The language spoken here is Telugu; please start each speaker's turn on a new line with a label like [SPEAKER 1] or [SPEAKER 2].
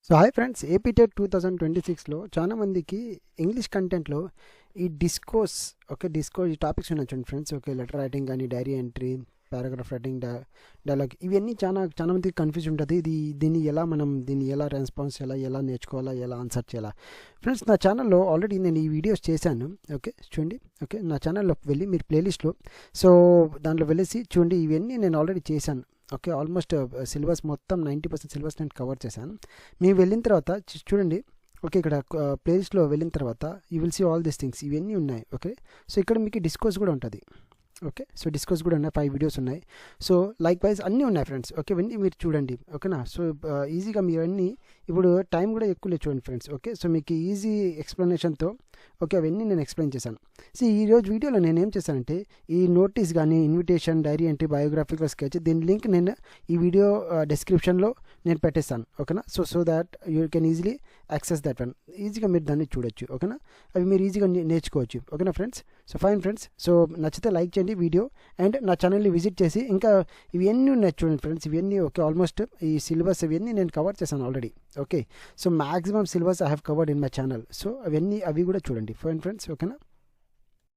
[SPEAKER 1] So hi friends, AP TET 2026లో చాలా మందికి ఇంగ్లీష్ కంటెంట్లో ఈ డిస్కోర్స్ ఈ టాపిక్స్ ఉన్నాయి చూడండి ఫ్రెండ్స్. లెటర్ రైటింగ్ కానీ, diary entry, paragraph writing, dialogue, ఇవన్నీ చాలా చాలా మందికి కన్ఫ్యూజ్ ఉంటుంది. దీన్ని ఎలా రెస్పాన్స్ ఎలా నేర్చుకోవాలా, ఎలా ఆన్సర్ చేయాలా. ఫ్రెండ్స్, నా ఛానల్లో ఆల్రెడీ నేను ఈ వీడియోస్ చేశాను. చూడండి. నా ఛానల్లోకి వెళ్ళి మీరు ప్లేలిస్ట్లో దాంట్లో వెళ్ళేసి చూడండి. ఇవన్నీ నేను ఆల్రెడీ చేశాను. ఆల్మోస్ట్ సిలబస్ మొత్తం 90% సిలబస్ నేను కవర్ చేశాను. మీరు వెళ్ళిన తర్వాత చూడండి. ఇక్కడ ప్లేలిస్ట్లో వెళ్ళిన తర్వాత you will see all these things, ఇవన్నీ ఉన్నాయి. సో ఇక్కడ మీకు డిస్కోర్స్ కూడా ఉంటుంది. సో డిస్కోర్స్ కూడా ఉన్నాయి, 5 వీడియోస్ ఉన్నాయి. సో లైక్ వైజ్ అన్నీ ఉన్నాయి ఫ్రెండ్స్. ఇవన్నీ మీరు చూడండి. ఓకేనా. సో ఈజీగా మీరు అన్నీ, ఇప్పుడు టైం కూడా ఎక్కువ లేదు చూడండి ఫ్రెండ్స్. సో మీకు ఈజీ ఎక్స్ప్లెనేషన్తో అవన్నీ నేను ఎక్స్ప్లెయిన్ చేశాను. సో ఈరోజు వీడియోలో నేను ఏం చేశానంటే, ఈ నోటీస్ కానీ, invitation, diary entry, biographical sketch, దీని లింక్ నేను ఈ వీడియో డిస్క్రిప్షన్లో నేను పెట్టేస్తాను. ఓకేనా. So that you can easily access that one. ఈజీగా మీరు దాన్ని చూడొచ్చు. ఓకేనా. అవి మీరు ఈజీగా నేర్చుకోవచ్చు. ఓకేనా friends. So fine friends. So నచ్చితే లైక్ చేయండి వీడియో, అండ్ నా ఛానల్ని విజిట్ చేసి ఇంకా ఇవన్నీ ఉన్నాయి చూడండి ఫ్రెండ్స్. ఇవన్నీ ఆల్మోస్ట్ ఈ సిలబస్ ఇవన్నీ నేను కవర్ చేశాను already. So maximum syllabus I have covered in my channel. So అవి కూడా చూడండి ఫైన్ ఫ్రెండ్స్. ఓకేనా.